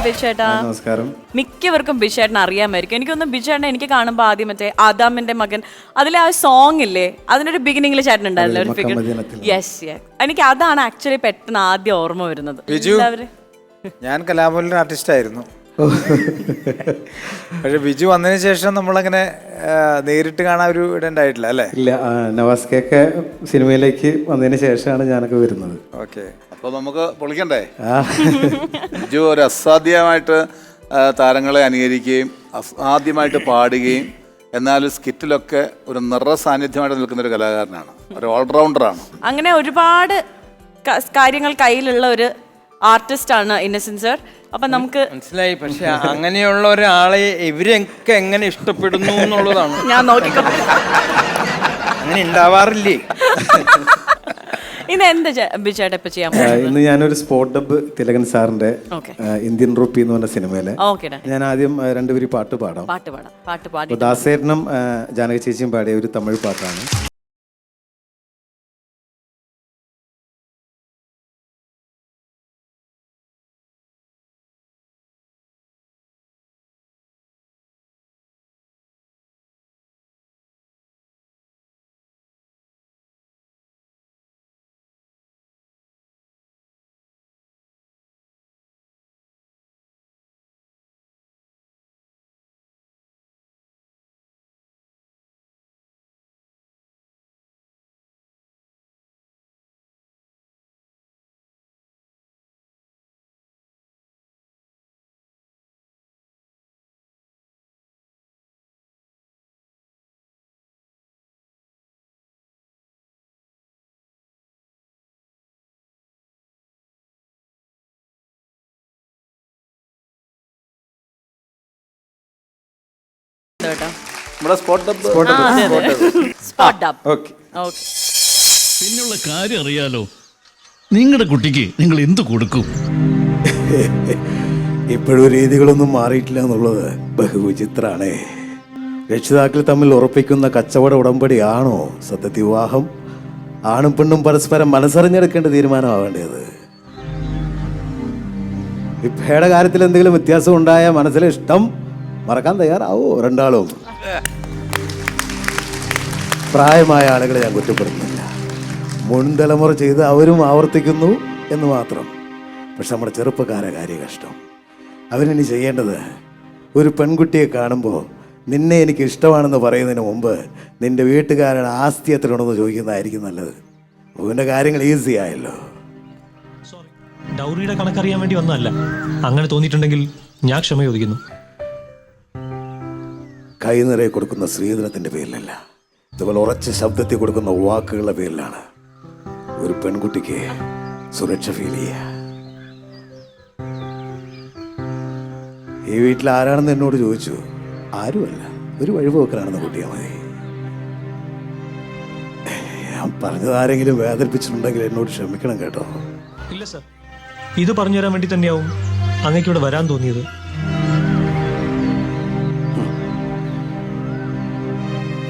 ബിജുചേട്ടാ. നമസ്കാരം. മിക്കവർക്കും ബിജുചേട്ടനെ അറിയാമായിരിക്കും. എനിക്കൊന്ന് ബിജുചേട്ടനെ എനിക്ക് കാണുമ്പോൾ ആദ്യം മറ്റേ ആദാമിന്റെ മകൻ അതിലെ ആ സോങ് ഇല്ലേ, അതിനൊരു ബിഗിനിങ്ങിൽ ചേട്ടൻ ഉണ്ടായിരുന്നില്ല ഒരു ഫിഗർ. യെസ് യെസ്, എനിക്ക് അതാണ് ആക്ച്വലി പെട്ടെന്ന് ആദ്യം ഓർമ്മ വരുന്നത്. ഞാൻ കലാഭവനിലെ ആർട്ടിസ്റ്റ് ആയിരുന്നു. പക്ഷെ ബിജു വന്നതിന് ശേഷം നമ്മളങ്ങനെ നേരിട്ട് കാണാൻ ഒരു ഇടണ്ടായിട്ടില്ല അല്ലേ? ഇല്ല, നവാസ്കയൊക്കെ സിനിമയിലേക്ക് വന്നതിന് ശേഷമാണ് ഞാനൊക്കെ വരുന്നത്. ഓക്കെ, അപ്പോൾ നമുക്ക് പൊളിക്കണ്ടേ? ബിജു ഒരു അസാധ്യമായിട്ട് താരങ്ങളെ അനുകരിക്കുകയും അസാധ്യമായിട്ട് പാടുകയും എന്നാലും സ്കിറ്റിലൊക്കെ ഒരു നിറ സാന്നിധ്യമായിട്ട് നിൽക്കുന്ന ഒരു കലാകാരനാണ്, ഒരു ഓൾറൗണ്ടറാണ്. അങ്ങനെ ഒരുപാട് കാര്യങ്ങൾ കയ്യിലുള്ള ഒരു ആർട്ടിസ്റ്റ് ആണ് ഇന്നസെന്റ് സർ. അപ്പൊ നമുക്ക് മനസ്സിലായി. പക്ഷെ അങ്ങനെയുള്ള ഒരാളെ ഇവരൊക്കെ എങ്ങനെ ഇഷ്ടപ്പെടുന്നു എന്നുള്ളതാണ് ഞാൻ നോക്കിക്കോട്ടെ. അങ്ങനെ ഉണ്ടാവാറില്ലേ? ഇന്ന് എന്ത് ബിജുചേട്ടാ ഇപ്പൊ ചെയ്യാൻ? ഇന്ന് ഞാനൊരു സ്പോട്ട് ഡബ് തിലകൻ സാറിന്റെ ഇന്ത്യൻ റുപ്പി എന്ന് പറഞ്ഞ സിനിമയിലെ ഞാൻ ആദ്യം രണ്ടുപേരും പാട്ട് പാടാം. ദാസേട്ടനും ജാനകി ചേച്ചിയും പാടിയ ഒരു തമിഴ് പാട്ടാണ്. നമ്മുടെ സ്പോട്ട് ഡബ്. പിന്നുള്ള കാര്യം അറിയാലോ, നിങ്ങളുടെ കുട്ടിക്ക് നിങ്ങൾ എന്ത് കൊടുക്കും? ഇപ്പോഴും രീതികളൊന്നും മാറിയിട്ടില്ല എന്നുള്ളത് ബഹുവിചിത്രാണേ. രക്ഷിതാക്കൾ തമ്മിൽ ഉറപ്പിക്കുന്ന കച്ചവട ഉടമ്പടിയാണോ സത്യത്തിൽ വിവാഹം? ആണും പെണ്ണും പരസ്പരം മനസ്സറിഞ്ഞെടുക്കേണ്ട തീരുമാനമാവേണ്ടത്. ഇപ്പയുടെ കാര്യത്തിൽ എന്തെങ്കിലും വ്യത്യാസം ഉണ്ടായ മനസ്സിലെ ഇഷ്ടം മറക്കാൻ തയ്യാറാവോ രണ്ടാളും? പ്രായമായ ആളുകളെ ഞാൻ കുറ്റപ്പെടുന്നില്ല, മുൻതലമുറ ചെയ്ത് അവരും ആവർത്തിക്കുന്നു എന്ന് മാത്രം. പക്ഷെ നമ്മുടെ ചെറുപ്പക്കാരെ കാര്യ കഷ്ടം. അവരിനി ചെയ്യേണ്ടത് ഒരു പെൺകുട്ടിയെ കാണുമ്പോൾ നിന്നെ എനിക്ക് ഇഷ്ടമാണെന്ന് പറയുന്നതിന് മുമ്പ് നിന്റെ വീട്ടുകാരുടെ ആസ്തി എത്രയാണെന്ന് ചോദിക്കുന്നതായിരിക്കും നല്ലത്. അവൻ്റെ കാര്യങ്ങൾ ഈസി ആയല്ലോ. ഡൗറിയുടെ കണക്കറിയാൻ വേണ്ടി വന്നതല്ല. അങ്ങനെ തോന്നിയിട്ടുണ്ടെങ്കിൽ ഞാൻ ക്ഷമ ചോദിക്കുന്നു. കൈ നിറയെ കൊടുക്കുന്ന സ്ത്രീധനത്തിൻ്റെ പേരിലല്ല, ഇതുപോലെ ഉറച്ച ശബ്ദത്തിൽ കൊടുക്കുന്ന വാക്കുകളുടെ പേരിലാണ് ഒരു പെൺകുട്ടിക്ക് സുരക്ഷ ഫീൽ ചെയ്യുക. ഈ വീട്ടിൽ ആരാണെന്ന് എന്നോട് ചോദിച്ചു. ആരുമല്ല, ഒരു വഴിപോക്കനാണെന്ന് കൂട്ടിയാൽ മതി. ഞാൻ പറഞ്ഞത് ആരെങ്കിലും വേദനിപ്പിച്ചിട്ടുണ്ടെങ്കിൽ എന്നോട് ക്ഷമിക്കണം കേട്ടോ. ഇല്ല സർ, ഇത് പറഞ്ഞു തരാൻ വേണ്ടി തന്നെയാവും അങ്ങേക്ക് ഇവിടെ വരാൻ തോന്നിയത്.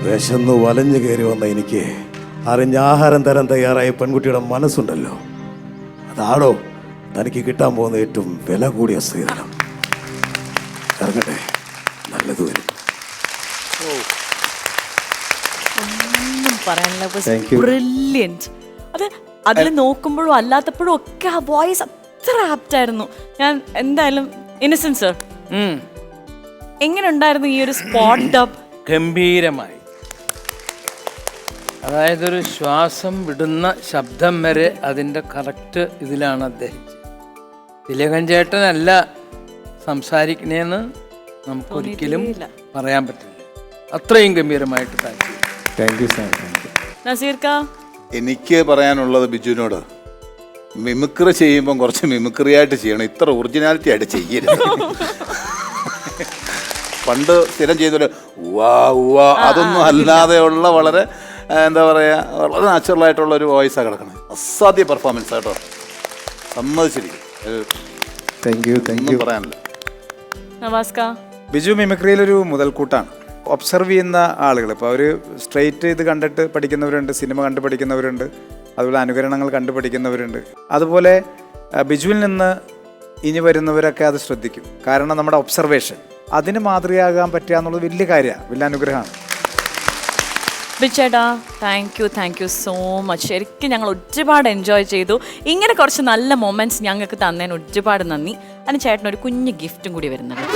വിശന്ന് വലഞ്ഞു കയറി വന്ന എനിക്ക് അറിഞ്ഞ ആഹാരം തരാൻ തയ്യാറായ പെൺകുട്ടിയുടെ മനസ്സുണ്ടല്ലോ, അതാണോ തനിക്ക് കിട്ടാൻ പോകുന്ന ഏറ്റവും വില കൂടിയ സ്ത്രീധനം. ഇറങ്ങട്ടെ, നല്ലത് വരും. അത് അതിൽ നോക്കുമ്പോഴും അല്ലാത്തപ്പോഴും ഒക്കെ ആ വോയിസ് അത്ര ആപ്റ്റായിരുന്നു. ഞാൻ എന്തായാലും ഇന്നസെന്റ് സർ, എങ്ങനെ ഉണ്ടായിരുന്നു ഈ ഒരു സ്പോട്ട് ഡബ്? ഗംഭീരമായി. അതായത് ഒരു ശ്വാസം വിടുന്ന ശബ്ദം വരെ അതിൻ്റെ കറക്റ്റ് ഇതിലാണ് അദ്ദേഹം. തിലകൻ ചേട്ടനല്ല സംസാരിക്കണേന്ന് നമുക്കൊരിക്കലും പറയാൻ പറ്റില്ല. അത്രയും ഗംഭീരമായിട്ട് താങ്ക് യു സാർ. എനിക്ക് പറയാനുള്ളത് ബിജുവിനോട്, മിമിക്രി ചെയ്യുമ്പം കുറച്ച് മിമിക്രി ആയിട്ട് ചെയ്യണം, ഇത്ര ഒറിജിനാലിറ്റി ആയിട്ട് ചെയ്യരുത്. പണ്ട് സ്ഥിരം ചെയ്തൊരു ഉവാ ഉവാ അതൊന്നും അല്ലാതെയുള്ള വളരെ എന്താ പറയുക, വളരെ നാച്ചുറലായിട്ടുള്ള ഒരു വോയിസാണ് കിടക്കണം. അസാധ്യ പെർഫോമൻസ് കേട്ടോ, സമ്മതിച്ചിരിക്കും. പറയാനില്ല. ബിജു മിമിക്രിയിലൊരു മുതൽക്കൂട്ടാണ്. ഒബ്സർവ് ചെയ്യുന്ന ആളുകൾ, ഇപ്പോൾ അവർ സ്ട്രെയിറ്റ് ഇത് കണ്ടിട്ട് പഠിക്കുന്നവരുണ്ട്, സിനിമ കണ്ട് പഠിക്കുന്നവരുണ്ട്, അതുപോലെ അനുകരണങ്ങൾ കണ്ട് പഠിക്കുന്നവരുണ്ട്. അതുപോലെ ബിജുവിൽ നിന്ന് ഇനി വരുന്നവരൊക്കെ അത് ശ്രദ്ധിക്കും. കാരണം നമ്മുടെ ഒബ്സർവേഷൻ അതിന് മാതൃകയാകാൻ പറ്റുക എന്നുള്ളത് വലിയ കാര്യമാണ്, വലിയ അനുഗ്രഹമാണ്. ബിച്ചേട്ടാ താങ്ക് യു സോ മച്ച്. ശരിക്കും ഞങ്ങൾ ഒരുപാട് എൻജോയ് ചെയ്തു. ഇങ്ങനെ കുറച്ച് നല്ല മൊമെന്റ്സ് ഞങ്ങൾക്ക് തന്നതിന് ഒരുപാട് നന്ദി. അതിന് ചേട്ടനൊരു കുഞ്ഞ് ഗിഫ്റ്റും കൂടി വരുന്നുണ്ട്.